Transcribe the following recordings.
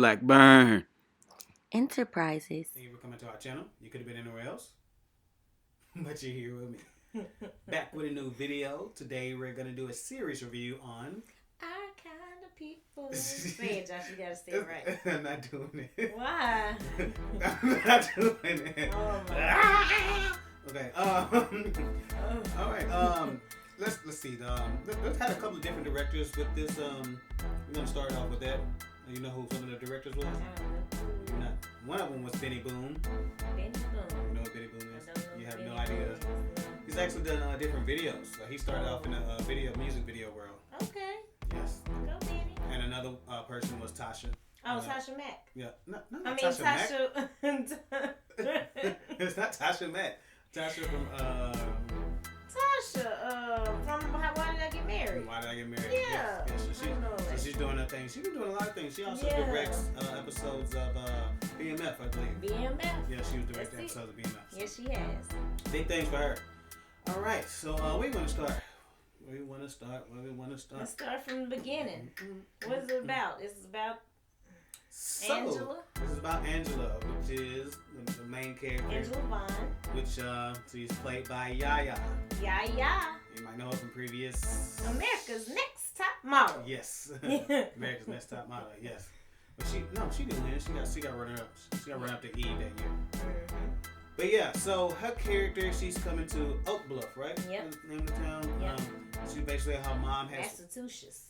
Blackburn Enterprises. Thank you for coming to our channel. You could have been anywhere else, but you're here with me. Back with a new video. Today we're going to do a series review on... Our kind of people. Say it, Josh. You got to say it right. I'm not doing it. Why? I'm not doing it. Oh, my. Okay. All right. Let's see. Let's have a couple of different directors with this. We're gonna start off with that. You know who some of the directors was? You're not. One of them was Benny Boone. Benny Boone. You know what Benny Boone is? I don't know You have Benny no idea. Boone. He's actually done different videos. He started off in the music video world. Okay. Yes. Go, Benny. And another person was Tasha. Oh, Tasha Mack. Yeah. No, I mean, Tasha Mack. Tasha. It's not Tasha Mack. Tasha from Why Did I Get Married? Why Did I Get Married? Yeah. Yes. So she's doing her thing. She's been doing a lot of things. She also directs episodes of BMF, I believe. BMF? Yeah, she was directing episodes of BMF. So. Yes, she has. Big things for her. All right, so where we want to start? Where we want to start? Let's start from the beginning. What is it about? It's about Angela. This is about Angela, which is the main character. Angela Vaughn. Which she's played by Yaya. Yaya. You might know her from previous... America's Next Top Model. Yes. America's Next Top Model, yes. But she didn't win. She got run up. She got run up to Eve that year. Mm-hmm. But yeah, so her character, she's coming to Oak Bluff, right? Yep. That's the name of the town. Yep. She basically, her mom has... Massachusetts.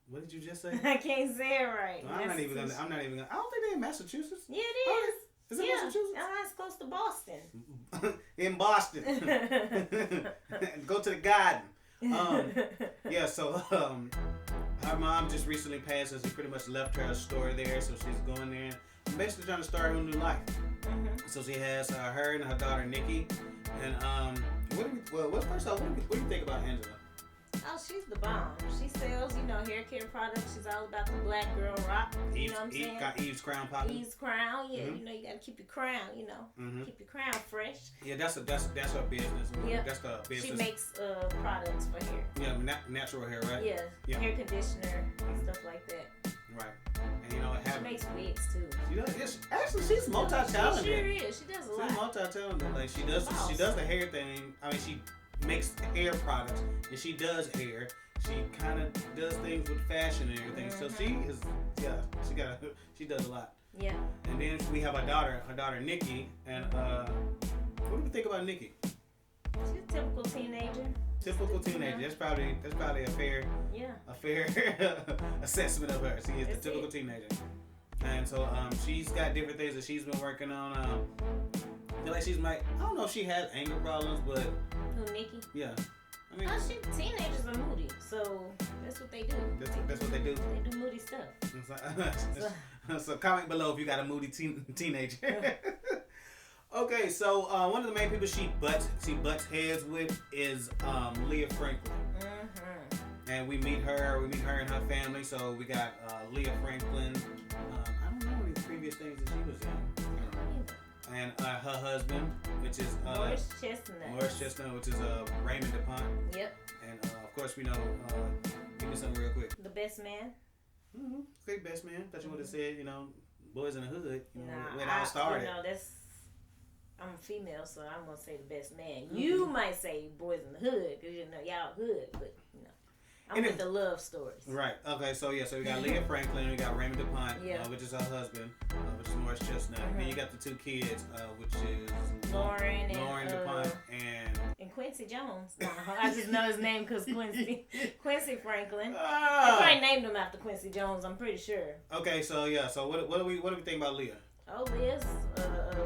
What did you just say? I can't say it right. No, I'm not even gonna. I don't think they're in Massachusetts. Yeah, it is. Is it Massachusetts? It's close to Boston. In Boston. Go to the garden. Yeah, so her mom just recently passed, so she pretty much left her store there, so she's going there and basically trying to start her new life. Mm-hmm. So she has her and her daughter Nikki. And first off, what do you think about Angela? Oh, she's the bomb. She sells, hair care products. She's all about the black girl rock. You know what I'm saying? Got Eve's crown popping. Eve's crown, yeah. Mm-hmm. You gotta keep your crown, Mm-hmm. Keep your crown fresh. Yeah, that's her business. Yeah. That's the business. She makes products for hair. Yeah, natural hair, right? Yeah. Hair conditioner and stuff like that. Right. And she makes wigs too. She does. Yes, actually, she's multi-talented. She sure is. She does a lot. She's multi-talented. Like she does the hair thing. I mean, she makes hair products and she does hair. She kind of does things with fashion and everything. Mm-hmm. So she does a lot. Yeah. And then we have her daughter Nikki. And what do you think about Nikki? She's a typical teenager. Typical teenager. That's probably a fair assessment of her. She is the typical teenager. And so she's got different things that she's been working on. I feel like I don't know if she has anger problems, but who, Nikki? Yeah. I mean, teenagers are moody, so that's what they do. That's what they do. They do moody stuff. So comment below if you got a moody teenager. Okay, so one of the main people she butts heads with is Leah Franklin. Mm-hmm. And we meet her and her family. So we got Leah Franklin. I don't know any previous things that she was in. And her husband, which is Morris Chestnut, which is Raymond DuPont. Yep. And of course we know. Give me something real quick. The Best Man. Mm-hmm. Great Best Man. Thought you would have said, Boys in the Hood. Nah, when I started. I'm a female, so I'm gonna say The Best Man. Mm-hmm. You might say Boys in the Hood because y'all hood, but I'm with the love stories. Right. Okay. So we got Leah Franklin, we got Raymond DuPont, which is her husband, which is Morris Chestnut. Mm-hmm. Then you got the two kids, which is Lauren DuPont and Quincy Jones. No, I just know his name because Quincy Franklin. They Ah. probably named him after Quincy Jones. I'm pretty sure. Okay. So So what do we think about Leah? Oh, Leah's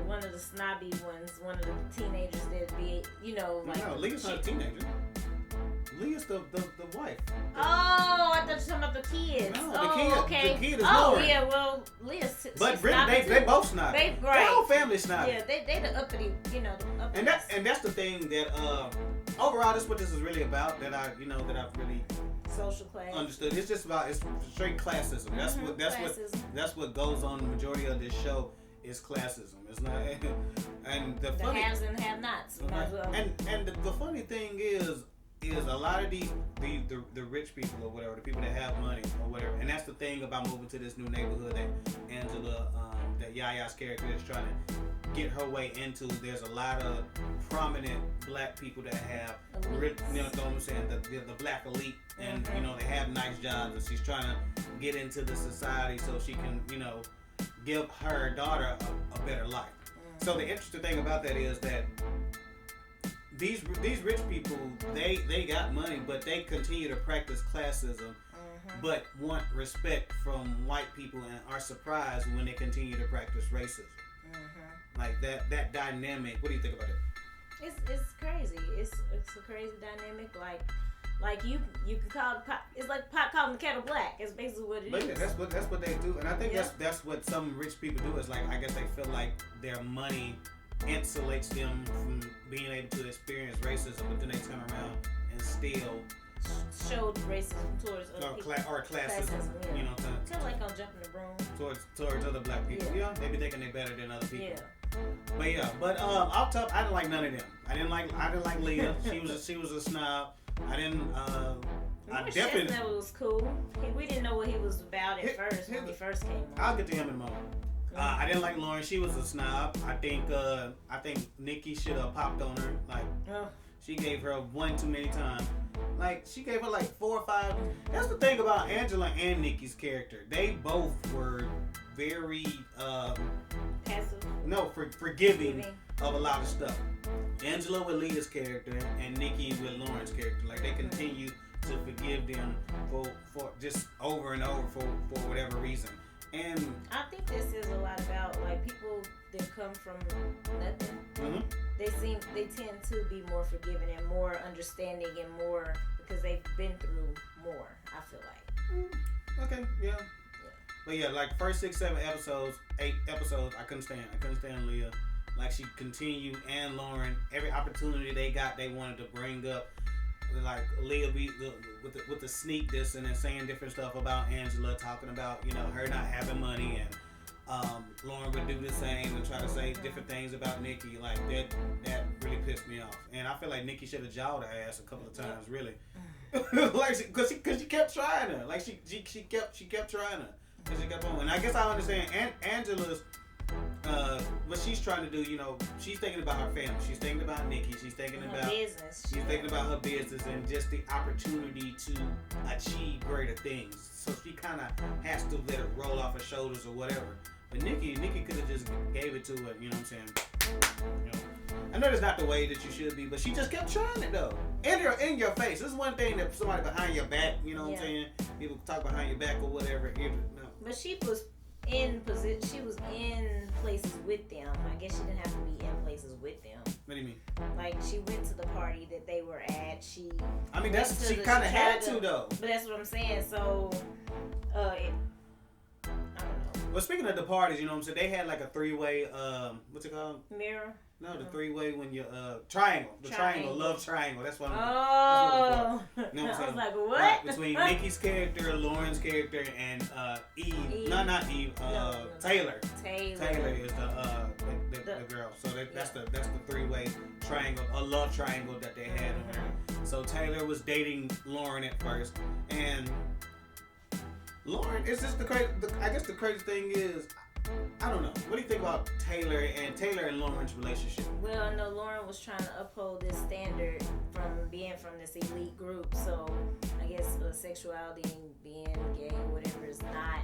one of the snobby ones, one of the teenagers that be, No, Leah's not a teenager. Leah's the wife. Oh, I thought you were talking about the kids. No, okay. The kid is Lauren. Lauren. Yeah, well, Leah's But really, they both snobby. Their whole family's snobby. Yeah, they the uppity, the uppity. And that's the thing that overall, that's what this is really about. That I've really social class understood. It's just about straight classism. That's what goes on. The majority of this show is classism. It's not, and the funny haves and have-nots. And the funny thing is a lot of the rich people or whatever, the people that have money or whatever, and that's the thing about moving to this new neighborhood that Angela, that Yaya's character is trying to get her way into. There's a lot of prominent black people that have, you know what I'm saying, the black elite, and you know, they have nice jobs, and she's trying to get into the society so she can, you know, give her daughter a better life. So the interesting thing about that is that these rich people, they got money, but they continue to practice classism, but want respect from white people and are surprised when they continue to practice racism. Like that dynamic. What do you think about it? It's crazy. It's a crazy dynamic. Like you can call the pot. It's like pot calling the kettle black. It's basically what it is. Yeah, that's what they do, and I think that's what some rich people do. Is like, I guess they feel like their money insulates them from being able to experience racism, but then they turn around and still showed racism towards other people. Or classism, yeah. You know, kind of like I'm jumping the broom towards other black people. Yeah, maybe thinking they're better than other people. Yeah. But off top, I didn't like none of them. I didn't like Leah. She was a snob. I didn't. I definitely. Chestnut was cool. We didn't know what he was about at first when he first came on. I'll get to him in a moment. I didn't like Lauren. She was a snob. I think Nikki should have popped on her. Like, she gave her one too many times. Like, she gave her like 4 or 5. That's the thing about Angela and Nikki's character. They both were very passive. No, forgiving of a lot of stuff. Angela with Leah's character and Nikki with Lauren's character. Like, they continue to forgive them for just over and over for whatever reason. And I think this is a lot about like people that come from nothing. They tend to be more forgiving and more understanding and more because they've been through more. I feel like. Okay, yeah. But yeah, like first 6, 7 episodes, 8 episodes, I couldn't stand Leah. Like, she continued, and Lauren, every opportunity they got, they wanted to bring up. Like, Leah be with the sneak this and then saying different stuff about Angela, talking about, you know, her not having money, and Lauren would do the same and try to say different things about Nikki. Like, that really pissed me off. And I feel like Nikki should have jawed her ass a couple of times, really. Like, cause she kept trying her. Like, she kept trying her. Cause she kept on. And I guess I understand Angela's what she's trying to do. You know, she's thinking about her family. She's thinking about Nikki. She's thinking about business. She's thinking about her business and just the opportunity to achieve greater things. So she kind of has to let it roll off her shoulders or whatever. But Nikki could have just gave it to her. You know what I'm saying? You know, I know that's not the way that you should be, but she just kept trying it though. In your face. This is one thing that somebody behind your back. You know what I'm saying? People talk behind your back or whatever. No. But she was in position. She was in places with them. I guess she didn't have to be in places with them. What do you mean? Like, she went to the party that they were at. She kind of had to though. But that's what I'm saying. So, I don't know. Well, speaking of the parties, you know what I'm saying? They had like a 3-way. What's it called? Mirror. No, the 3-way when you triangle. The triangle, love triangle. That's what I'm. Oh. That's what you know what I'm saying? I was like, what? Right, between Nikki's character, Lauren's character, and Eve. No, not Eve. Taylor. Taylor is the girl. So that's the 3-way triangle, a love triangle that they had. So Taylor was dating Lauren at first, and Lauren. It's just I guess the crazy thing is, I don't know. What do you think about Taylor and Lauren's relationship? Well, I know Lauren was trying to uphold this standard from being from this elite group. So I guess sexuality and being gay or whatever is not,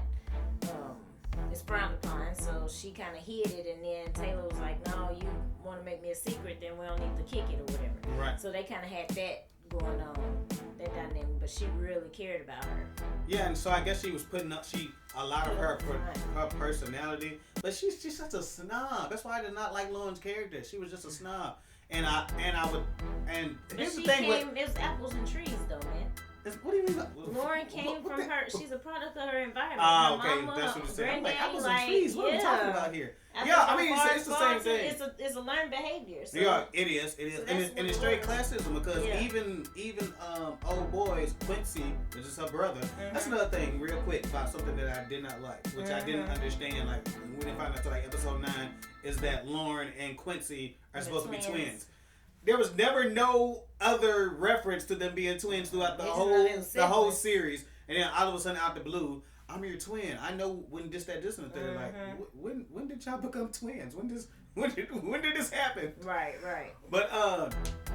it's frowned upon. So she kind of hid it, and then Taylor was like, "No, you want to make me a secret? Then we don't need to kick it or whatever." Right. So they kind of had that going on, that dynamic, but she really cared about her. Yeah, and so I guess she was putting up a lot of her personality, but she's such a snob. That's why I did not like Lauren's character. She was just a snob, and here's the thing. It was apples and trees, though, man. What do you mean? Lauren came from her. She's a product of her environment. Okay, mama, that's what you're saying. I'm like, apples and like, trees. What are we talking about here? I mean, it's the same thing. It's a learned behavior. So. Yeah, it is, So and it's straight classism because even old boys, Quincy, which is her brother. That's another thing, real quick, about something that I did not like, which I didn't understand. Like, we didn't find out until like episode 9, is that Lauren and Quincy are supposed to be twins. There was never no other reference to them being twins throughout the whole series, and then all of a sudden, out the blue, I'm your twin. I know when this, that, this, and the third. Like, when did y'all become twins? When did this happen? Right. But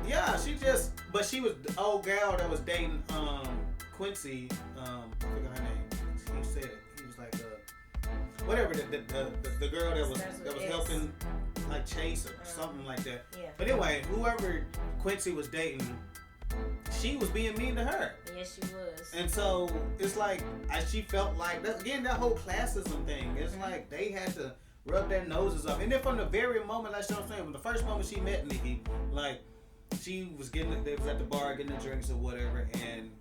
yeah, but she was the old gal that was dating Quincy. I forgot her name. He said it. He was like whatever the girl that was helping like Chase or something like that. Yeah. But anyway, whoever Quincy was dating, she was being mean to her. Yes, she was. And so it's like she felt like that whole classism thing. It's like they had to rub their noses up. And then from the very moment, like I'm saying, from the first moment she met Nikki, like they was at the bar getting the drinks or whatever, and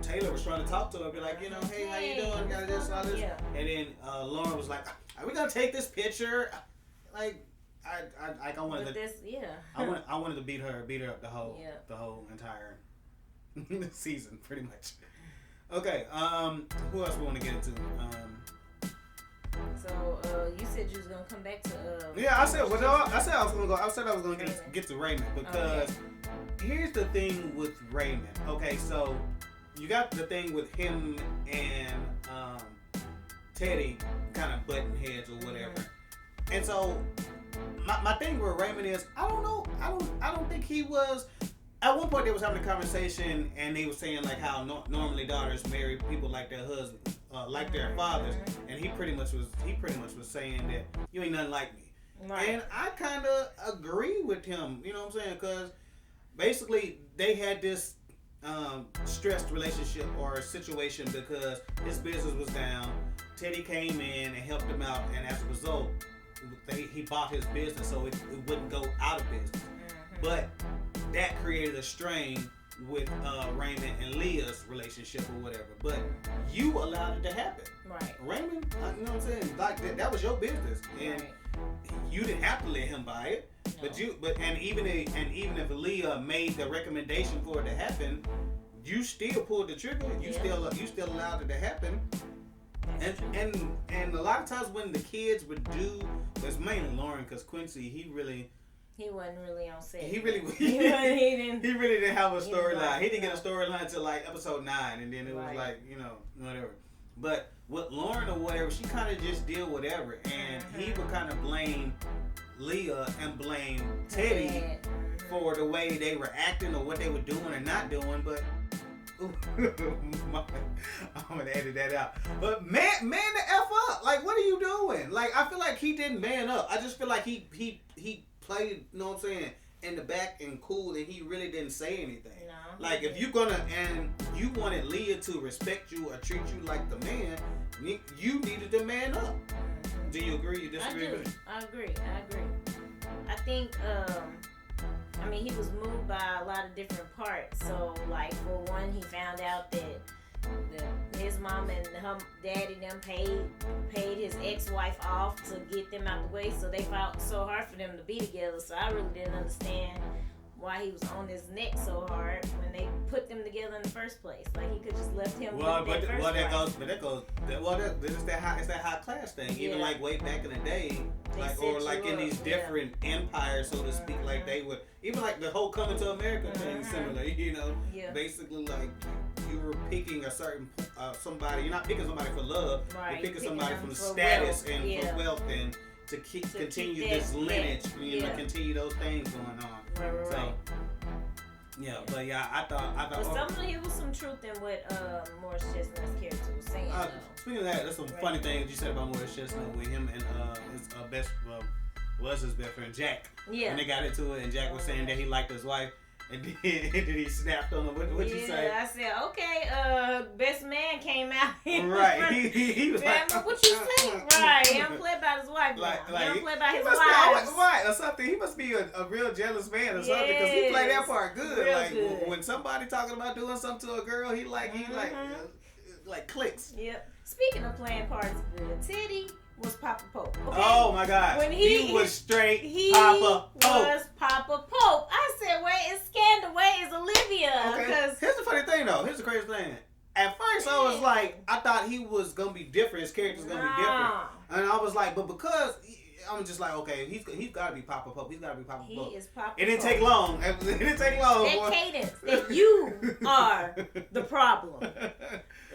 Taylor was trying to talk to her, be like, hey, how you doing? Got this, all this. Yeah. And then Lauren was like, are we gonna take this picture? Like, I wanted to. This, yeah. I wanted to beat her up the whole entire season, pretty much. Okay. Who else we want to get into? So you said you was gonna come back to. Yeah, I said I was gonna go. I said I was gonna get to Raymond because here's the thing with Raymond. Okay, so you got the thing with him and Teddy kind of butting heads or whatever, and so my thing with Raymond is I don't know. I don't think he was. At one point, they was having a conversation, and they were saying like how normally daughters marry people like their husbands, like their fathers, and he pretty much was saying that you ain't nothing like me, right. And I kind of agree with him. You know what I'm saying? Because basically they had this stressed relationship or situation because his business was down. Teddy came in and helped him out, and as a result, he bought his business so it wouldn't go out of business, but that created a strain with Raymond and Leah's relationship or whatever. But you allowed it to happen. Right. Raymond, you know what I'm saying? Like that was your business. And you didn't have to let him buy it. No. But even if Leah made the recommendation for it to happen, you still pulled the trigger. You still allowed it to happen. And a lot of times when the kids would do, it's mainly Lauren, because Quincy, he wasn't really on set. He really didn't have a storyline. He didn't get a storyline until like episode 9, and then it was like, whatever. But with Lauren or whatever, she kind of just did whatever, and he would kind of blame Leah and blame Teddy for the way they were acting or what they were doing or not doing. But I'm gonna edit that out. But man the F up. Like, what are you doing? Like, I feel like he didn't man up. I just feel like he played, you know what I'm saying, in the back and cool, and he really didn't say anything. No, like, if you wanted Leah to respect you or treat you like the man, you needed to man up. Do you agree? You disagree with it? I agree. I think, he was moved by a lot of different parts. So, like, for one, he found out that his mom and her daddy them paid his ex-wife off to get them out the way, so they fought so hard for them to be together. So I really didn't understand why he was on his neck so hard when they put them together in the first place. Like, he could just left him. It's that high class thing. Yeah. Even like way back in the day, in these different empires, so to speak, like they would, even like the whole Coming to America thing, similar. Basically like you were picking a certain somebody. You're not picking somebody for love. Right. You're picking somebody from status and for wealth and to continue this lineage. Continue those things going on. Right. So, but I thought. But there was some truth in what Morris Chestnut's character was saying. Speaking of that, there's some funny things you said about Morris Chestnut with him and his his best friend Jack. Yeah. When they got into it, and Jack was saying that he liked his wife. And then he snapped on him. What'd you say? I said, okay, best man came out here. Right. He was like, what you say? Right. He don't play about his wife now. He don't play about his wife. Right, or something. He must be a real jealous man or something, because he played that part good. Good. When somebody talking about doing something to a girl, he clicks. Yep. Speaking of playing parts good, Teddy was Papa Pope. Okay? Oh my God. When he was straight Papa Pope. He was Papa Pope. I said, where is Scandal? Where is Olivia? Okay. Here's the funny thing though. Here's the crazy thing. At first I was like, I thought he was going to be different. His character's going to be different. And I was like, but because I'm just like, okay, he's got to be Papa Pope. He's got to be Papa Pope. He is Papa Pope. It didn't take long. That cadence, that you are the problem.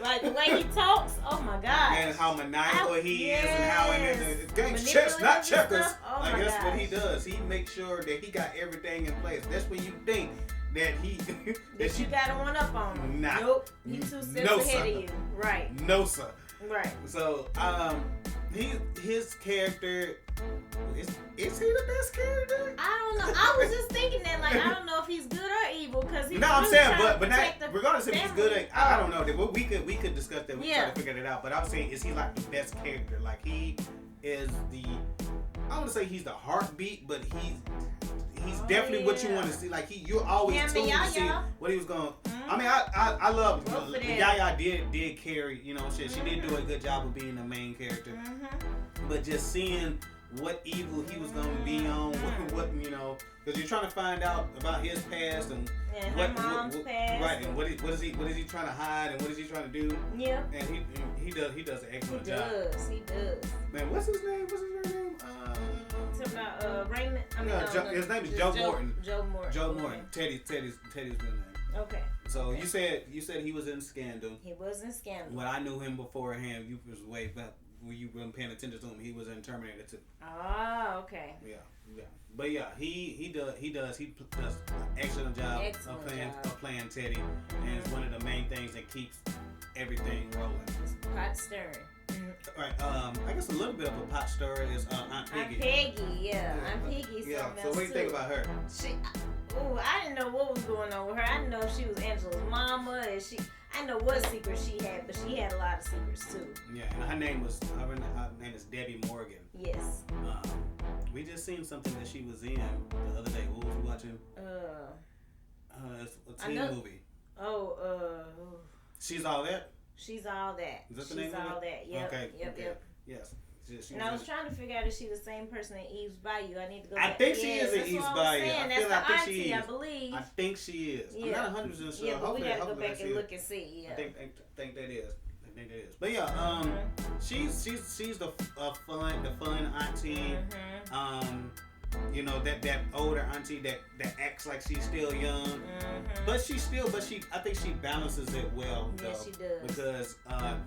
Like the way he talks, oh my god. And how maniacal he is, and how in the game's Manipulative not checkers. Oh Like my that's what gosh. he does. He makes sure that he got everything in place. That's when you think that he That you got one up on him. Nah. Nope. He 2 steps No, ahead sir. of you. Right. No, sir. Right. So, his character is he the best character? I don't know. I was just thinking that, like, I don't know if he's good or evil because he's No, I'm really saying, trying to but not, protect the regardless if he's family. good, I don't know. We could discuss that. We Yeah. try to figure it out. But I'm saying, is he like the best character? Like he is the. I want to say he's the heartbeat, but he's definitely what you want to see. Like you're always Him and tuned to see Yaya. what he was going. Mhm. I mean, I love Both of them. Yaya did carry. You know, shit. She did do a good job of being the main character. Mm-hmm. But just seeing what evil he was gonna be on, what you know, because you're trying to find out about his past and And what, her mom's what- past. right, and what is he trying to hide and what is he trying to do? Yeah. And he does an He excellent job. does. He does. Man, what's his name? What's his name? Talking about Raymond. I mean, No, his name is Joe Morton. Joe Morton. Joe Okay. Morton. Teddy's real name. Okay. So you said he was in Scandal. He was in Scandal. When I knew him beforehand, you was way back when you weren't paying attention to him. He was in Terminator 2. Ah, okay. Yeah. But yeah, he does an excellent job Excellent of playing Teddy, and it's one of the main things that keeps everything rolling. It's pot stirring. All right, I guess a little bit of a pot stirrer is Aunt Peggy. Aunt Peggy, yeah. Aunt Peggy. Yeah. Something So else what do you think too. about her? I didn't know what was going on with her. I didn't know if she was Angela's mama. I didn't know what secrets she had, but she had a lot of secrets too. Yeah, and her name is Debbie Morgan. Yes. We just seen something that she was in the other day. What was we watching? It's a teen movie. She's All That. She's All That. Is that the She's name of All it? That. Yep. Okay. Yep. Okay. Yep. Yes. She And I was trying to figure out if she the same person in Eve's Bayou. I need to go I back. think she is in that's Eve's what Bayou. I was saying. I That's feel the like I think auntie, she I is. believe. I think she is. Yeah. I'm not 100% sure. Yeah, but we Hopefully- got to go hopefully back I and see look it. and see. Yeah. I think that is. But yeah, she's the fun auntie. Mm-hmm. You know that older auntie that acts like she's still young, Mm-hmm. but I think she balances it well though. Yes, she does. Because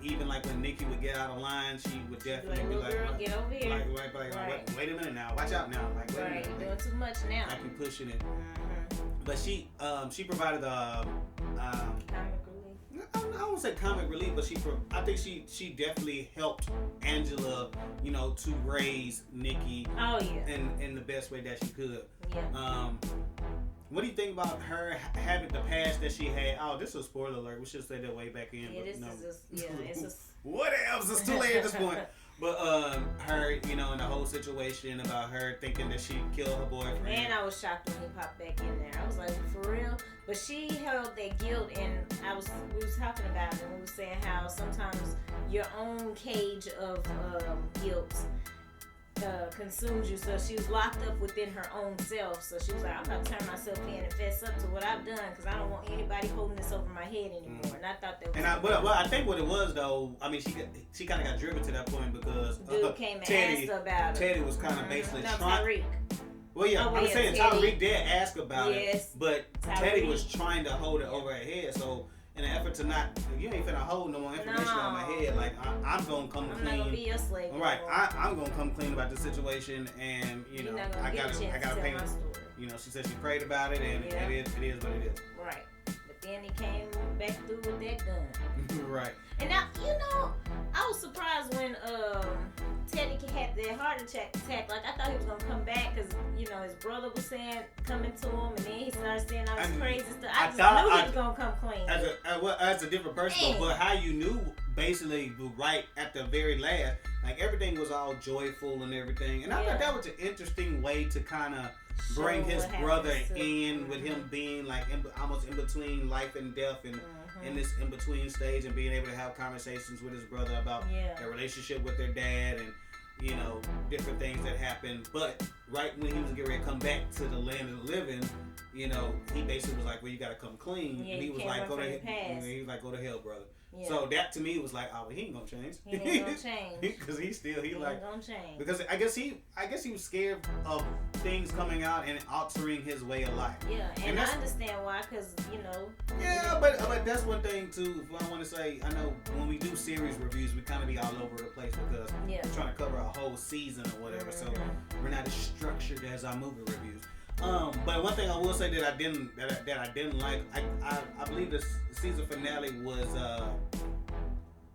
even like when Nikki would get out of line, she would definitely be Little like, girl, get over here. Right. Wait a minute now, watch out now, like wait a Right, minute, you're doing too much now. I can pushing it. Mm-hmm. But she provided Comic relief. I won't say comic relief, but I think she definitely helped Angela, you know, to raise Nikki Oh yeah. in the best way that she could. Yeah. What do you think about her having the past that she had? Oh, this is a spoiler alert. We should say that way back in. Yeah, but this no. is just, yeah, it's just. What else? It's too late at this point. But her, you know, and the whole situation about her thinking that she killed her boyfriend. Man, I was shocked when he popped back in there. I was like, for real? But she held that guilt, and we was talking about it, and we were saying how sometimes your own cage of guilt consumes you. So she was locked up within her own self. So she was like, I'm about to turn myself in and fess up to what I've done, because I don't want anybody holding this over my head anymore. And I thought that was I think what it was though, I mean, she kind of got driven to that point because dude came and asked about it. Teddy was kind of basically no, trying. Tyreek. Well, yeah, Oh, I'm yeah, saying Teddy. Tyreek did ask about Yes. it, but Tyreek. Teddy was trying to hold it over her head. So in an effort to not, you ain't finna hold no more information on my head. Like I'm gonna come I'm clean. not gonna be your slave. Right, anymore. I'm gonna come clean about the situation, and you You're know, not gonna I get a gotta chance to pay. tell my story. You know, she said she prayed about it, and Yeah. it is what it is. Right. But then he came back through with that gun. Right. And now, you know, I was surprised when Teddy had that heart attack. Like, I thought he was going to come back because, you know, his brother was saying, coming to him, and then he started saying all this crazy stuff. I just knew he was going to come clean. As a different person, Man. but how you knew basically right at the very last, like everything was all joyful and everything. And I thought that was an interesting way to kind of bring Show his what brother happens to- in with him being like almost in between life and death and in this in between stage and being able to have conversations with his brother about their relationship with their dad and you know different things that happened. But right when he was getting ready to come back to the land of the living, you know, he basically was like, "Well, you got to come clean." Yeah, and he you was can't like, run "Go to from your past. he was like, "Go to hell, brother." Yeah. So that to me was like, oh, he ain't gonna change. He ain't gonna change. Because he like ain't gonna change. because I guess he was scared of things coming out and altering his way of life. Yeah, and I understand why, because you know. Yeah, but that's one thing too. If I want to say, I know when we do series reviews, we kind of be all over the place because we're trying to cover a whole season or whatever. So we're not as structured as our movie reviews. But one thing I will say that I didn't like, I believe the season finale was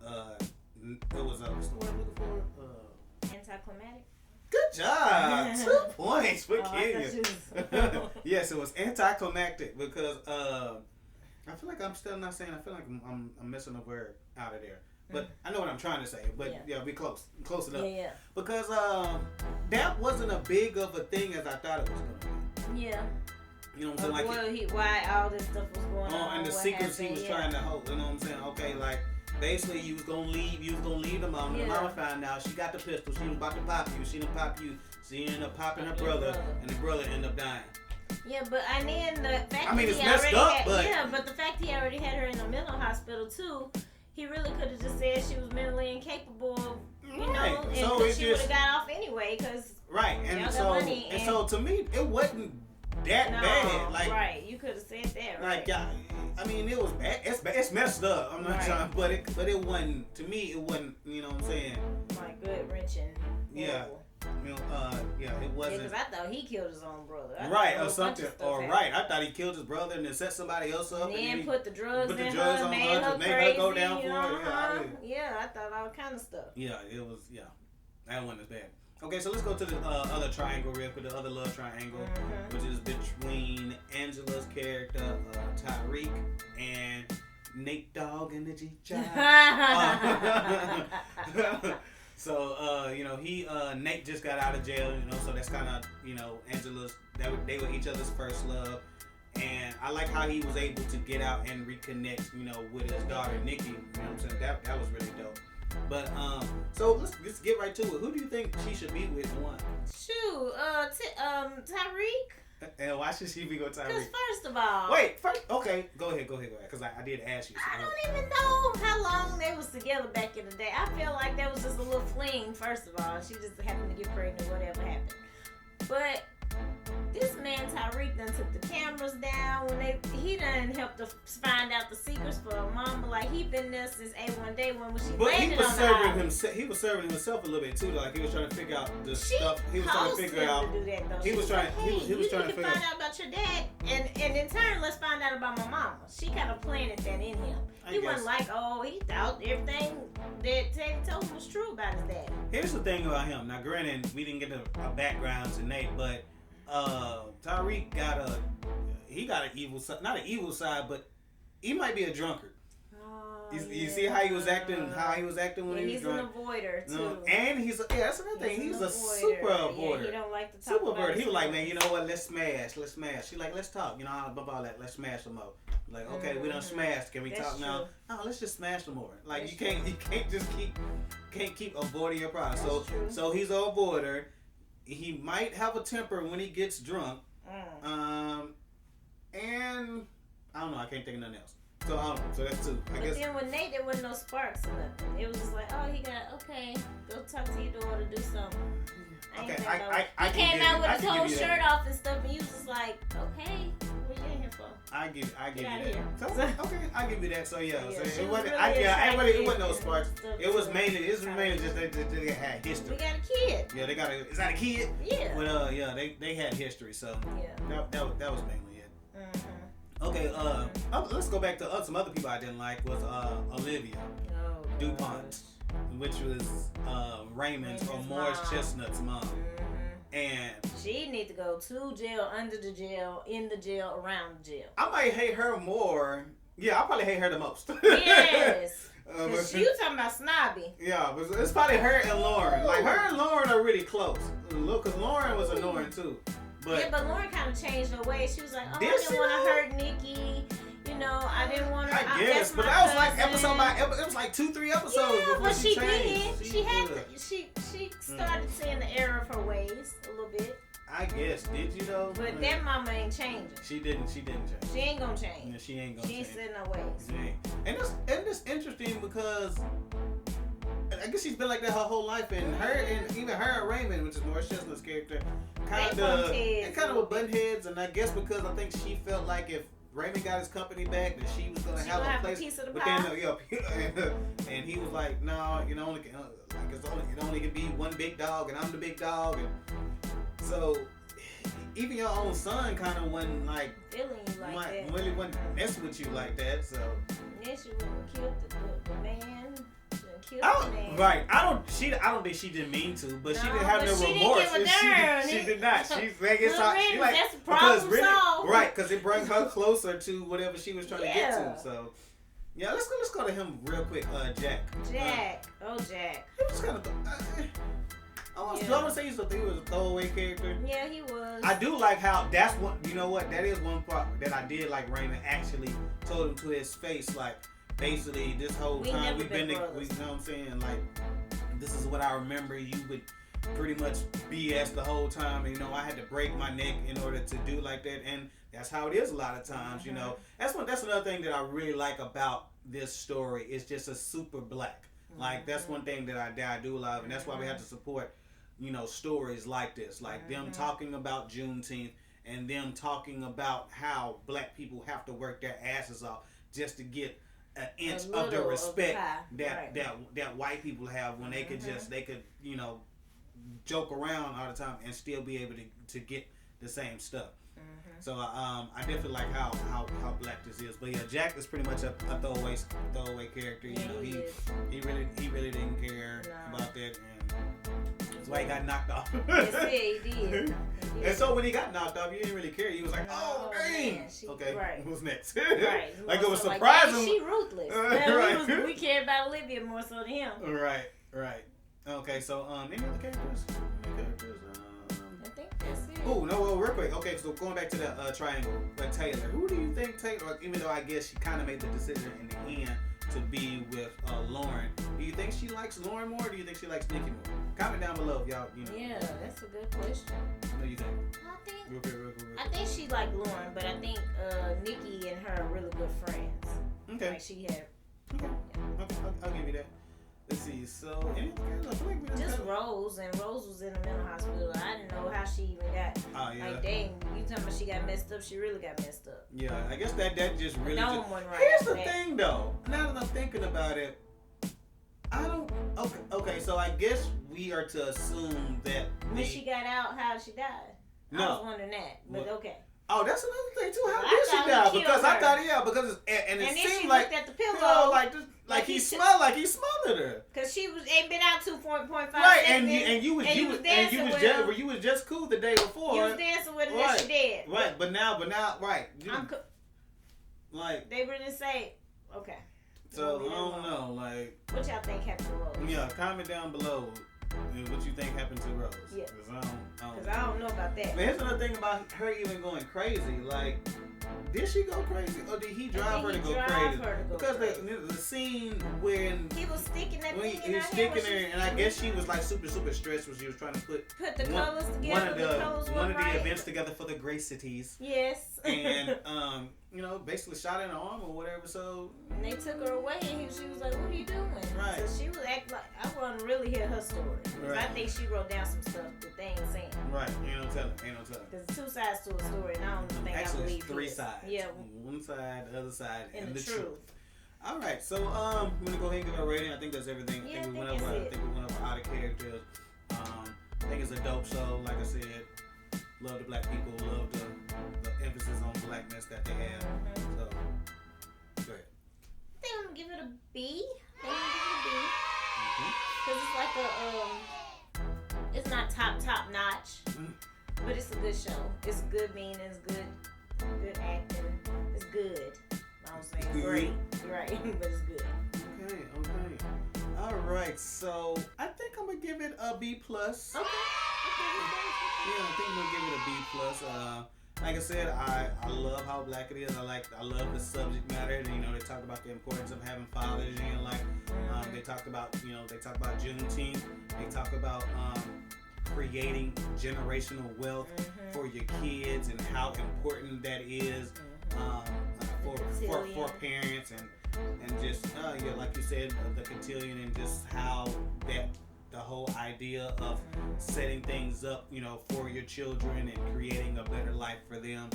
it was what's the word I'm looking for? Anticlimactic. Good job. 2 points for Kenya. Yes, it was anticlimactic because I feel like I'm still not saying. I feel like I'm missing a word out of there. But I know what I'm trying to say. But yeah, be close enough. Yeah. Because that wasn't a big of a thing as I thought it was going to be. Yeah. You know what I'm saying? Like why all this stuff was going on? And the secrets he was trying to hold. You know what I'm saying? Okay, like basically you was gonna leave the mom. The mama found out she got the pistol. She was about to pop you. She didn't pop you. She ended up popping her brother, and the brother ended up dying. Yeah, but and then the fact that it's he messed already up, had, but the fact he already had her in a mental hospital too, he really could have just said she was mentally incapable of, you know, and so she would have got off anyway, cause so to me it wasn't that bad. Like right, you could have said that. Right. Like I mean, it was bad. It's messed up. I'm not trying, but it wasn't. To me, it wasn't. You know what I'm saying? Like good wrenching. Yeah. You know, it wasn't. Because I thought he killed his own brother. Or something. Or I thought he killed his brother and then set somebody else up. And then put the drugs on made her, made her go down for it. Yeah, I thought all kind of stuff. Yeah, it was. Yeah, that wasn't as bad. Okay, so let's go to the other triangle real quick. The other love triangle, which is between Angela's character Tyreek and Nate Dogg and the G-Child. So, you know, Nate just got out of jail, you know, so that's kind of, you know, Angela's, they were each other's first love. And I like how he was able to get out and reconnect, you know, with his daughter, Nikki. You know what I'm saying? That was really dope. But, so let's get right to it. Who do you think she should be with one? Shoot, Tyreek. And why should she be with Tyreek? Because first of all... Okay, go ahead. Because I did ask you. I don't even know how long they was together back in the day. I feel like that was just a little fling, first of all. She just happened to get pregnant, whatever happened. But this man Tyreek done took the cameras down he done helped to find out the secrets for her mama. Like he been there since A1 Day One when she landed on the island. He was serving himself a little bit too. Like he was trying to figure out the stuff. He was trying to figure out. To do that, though. He was trying to figure find out about your dad, and in turn, let's find out about my mama. She kind of planted that in him. He wasn't like, he thought everything that Teddy told him was true about his dad. Here's the thing about him. Now, granted, we didn't get a background to Nate, but Tyreek got an evil side. Not an evil side, but he might be a drunkard. You see how he was acting? When he was drunk. He's an avoider too. And that's another thing. He's a super avoider. Yeah, he don't like to talk super about avoider. He was like, man, you know what? Let's smash. She like, let's talk. You know, blah blah. Let's smash some more. Like, okay, we done smashed. Can we talk now? No, let's just smash some more. Like, you can't just keep avoiding your problem. So he's an avoider. He might have a temper when he gets drunk. And I don't know. I can't think of nothing else. So I don't know. So that's two. But then with Nate, there wasn't no sparks or nothing. It was just like, go talk to your daughter, do something. He came out with his whole shirt off and stuff, and you was just like, okay, what you in here for? I give you that. So, okay, I give you that. So yeah, so it wasn't no sparks. It was mainly just they had history. We got a kid. Yeah, is that a kid? Yeah. But they had history, so that was mainly it. Okay, let's go back to some other people I didn't like was Olivia DuPont, which was Raymond's or Morris Chestnut's mom. And she need to go to jail, under the jail, in the jail, around the jail. I might hate her more. Yeah, I probably hate her the most. Yes. You talking about snobby. Yeah, but it's probably her and Lauren. Like, her and Lauren are really close. Look, because Lauren was annoying too. But Lauren kind of changed her ways. She was like, I didn't want to hurt Nikki. You know, I didn't want to. I guess, but that was like episode by episode. It was like 2-3 episodes before but she changed. She started seeing the error of her ways a little bit. I guess. Did you though? But that mama ain't changing. She didn't change. She ain't gonna change. Yeah, she ain't gonna change. She ain't setting her ways. She ain't. And it's interesting because I guess she's been like that her whole life, and her and even her and Raymond, which is Morris Chestnut's character, kind of were butt heads. And I guess because I think she felt like if Raymond got his company back, that she was gonna have a place. A piece of the but pie. then, and he was like, no, it only can be one big dog, and I'm the big dog, and so even your own son kind of wasn't like feeling you like that. Really wasn't messing with you like that. So yeah, she wouldn't have killed the man. Right. I don't think she didn't mean to, but she didn't have no remorse. She did not. She's like, it's she like, that's a problem really, solved. right, because it brings her closer to whatever she was trying to get to. So yeah, let's go to him real quick. Jack. Jack. He was kind of. I want to say he was a throwaway character. Yeah, he was. I do like how that's one. You know what? That is one part that I did like. Raymond actually told him to his face, like. Basically, this whole time we've been, you know what I'm saying? Like, this is what I remember. You would pretty much BS the whole time. And, you know, I had to break my neck in order to do like that. And that's how it is a lot of times, you know. That's another thing that I really like about this story. It's just a super black. Like, that's one thing that I do love. And that's why we have to support, you know, stories like this. Like them talking about Juneteenth and them talking about how black people have to work their asses off just to get an inch of the respect that white people have when they could you know, joke around all the time and still be able to get the same stuff. So I definitely like how black this is. But yeah, Jack is pretty much a throwaway character. You know, he really didn't care about that, and that's why he got knocked off. Yes, he did. And so when he got knocked off, he didn't really care. He was like, "Oh, dang!" Okay, who's next? Right. Like it was surprising. Like, she ruthless. Right. We cared about Olivia more so than him. Right. Okay, so any other characters? I think that's it. Oh no! Well, real quick. Okay, so going back to the triangle, but Taylor. Who do you think Taylor? Even though I guess she kind of made the decision in the end to be with Lauren. Do you think she likes Lauren more, or do you think she likes Nikki more? Comment down below if y'all, you know. Yeah, that's a good question. What do you think? I think she liked Lauren, but I think Nikki and her are really good friends. Okay. Like she had. Okay. I'll give you that. Let's see. So, just Rose, and Rose was in the mental hospital. I didn't know how she even got. Oh yeah. Like, dang, you talking about she got messed up? She really got messed up. Yeah, I guess that just really. Here's the thing, though. Now that I'm thinking about it, I don't. Okay. So I guess we are to assume that when she got out, how she died. No. I was wondering that, but okay. Oh, that's another thing too. How did she die? Because I thought, because it seemed like looked at the pillow, like he smelled like he smothered her. Cause she ain't been out 2.5 right, seconds. and you was just cool the day before. You was dancing with her, and she dead. Right, but now, right. Like they really say, okay. So I don't know, like. What y'all think happened to Rose? Yeah, comment down below. What you think happened to Rose? Yeah. Because I don't know about that. But here's another thing about her even going crazy. Like, did she go crazy or did he drive her to go crazy? Because the scene when he was sticking that thing he was sticking her, and I guess she was like super stressed when she was trying to put the colors together. One of the events together for the Gracities. Yes. And basically shot in her arm or whatever. So and they took her away, and she was like, "What are you doing?" Right. So she was acting like I want to really hear her story. Right. I think she wrote down some stuff that they ain't saying. Right. Ain't no telling. There's two sides to a story, and I don't think I believe it's three sides. Yeah. One side, the other side, and the truth. All right, so I'm gonna go ahead and give our rating. I think that's everything. Yeah, I think we went over out of characters. I think it's a dope show. Like I said, love the black people. Love the emphasis on blackness that they have. So, go ahead. I think I'm gonna give it a B. Because it's like it's not top notch, but it's a good show. It's good meaning. It's good acting. It's good. I was saying great, right? But it's good. Okay. All right, so I think I'm gonna give it a B plus. Okay. Yeah, I think I'm gonna give it a B plus. Like I said, I love how black it is. I love the subject matter. They talk about the importance of having fathers. They talk about Juneteenth. They talk about creating generational wealth for your kids and how important that is for parents and just like you said, the cotillion, and just how that the whole idea of setting things up, for your children and creating a better life for them.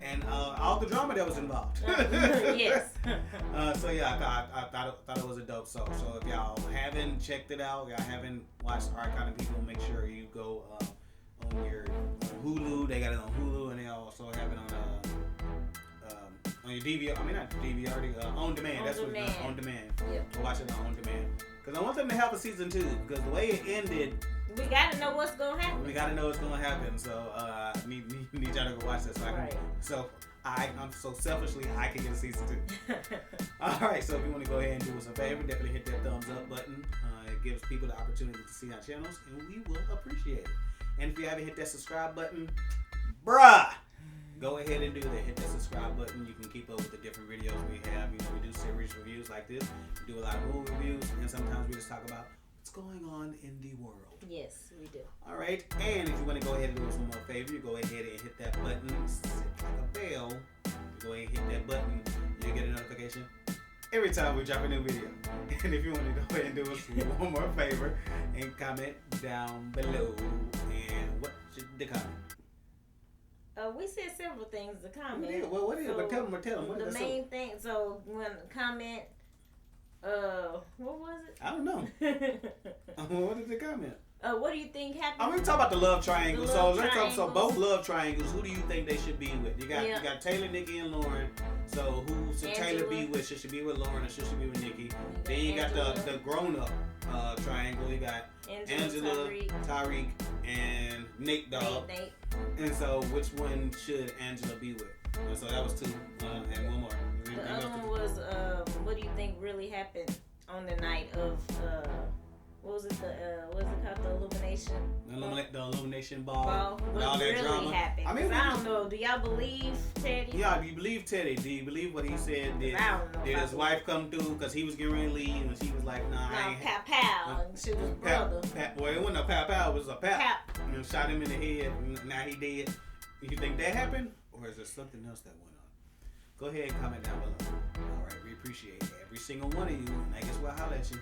And all the drama that was involved. Yes. So yeah, I thought it was a dope show. So if y'all haven't checked it out, y'all haven't watched Our Kind of People, make sure you go on your Hulu. They got it on Hulu, and they also have it on your DVR. I mean, not DVR, on demand. That's what it's on demand. Yep. Watch it on demand. Because I want them to have a season 2. Because the way it ended. We gotta know what's gonna happen. So need y'all to go watch this. So I'm so selfishly I can get a season 2. All right. So if you want to go ahead and do us a favor, definitely hit that thumbs up button. It gives people the opportunity to see our channels, and we will appreciate it. And if you haven't hit that subscribe button, bruh, go ahead and do that. Hit that subscribe button. You can keep up with the different videos we have. We do series reviews like this. We do a lot of movie reviews, and sometimes we just talk about what's going on in the world. Yes, we do. All right, and if you want to go ahead and do us one more favor, you go ahead and hit that button, sit like a bell. You go ahead and hit that button, you'll get a notification every time we drop a new video. And if you want to go ahead and do us one more favor and comment down below. And what should the comment? We said several things to comment. What is it? But tell them. What the main thing. So when comment, what was it? I don't know. What is the comment? What do you think happened? I'm gonna talk about the love triangle. So both love triangles. Who do you think they should be with? You got Taylor, Nikki, and Lauren. So who should Taylor be with? Should she be with Lauren or should she be with Nikki? Then you got the grown up triangle. You got Angela, Tyreek, and Nate Dogg. Nate. And so which one should Angela be with? So that was 2, and one more. The other one was what do you think really happened on the night of what was it called, the illumination? The illumination ball. What all that really drama. happened? I mean, I don't know. Do y'all believe Teddy? Yeah, do you believe Teddy? Do you believe what he said? Did his wife come through because he was getting ready to leave and she was like, nah, I ain't. Pow. And she was brother. Well, it wasn't a pow. It was a pap. And shot him in the head. And now he dead. You think that happened? Or is there something else that went on? Go ahead and comment down below. All right, we appreciate every single one of you. And I guess we'll holler at you.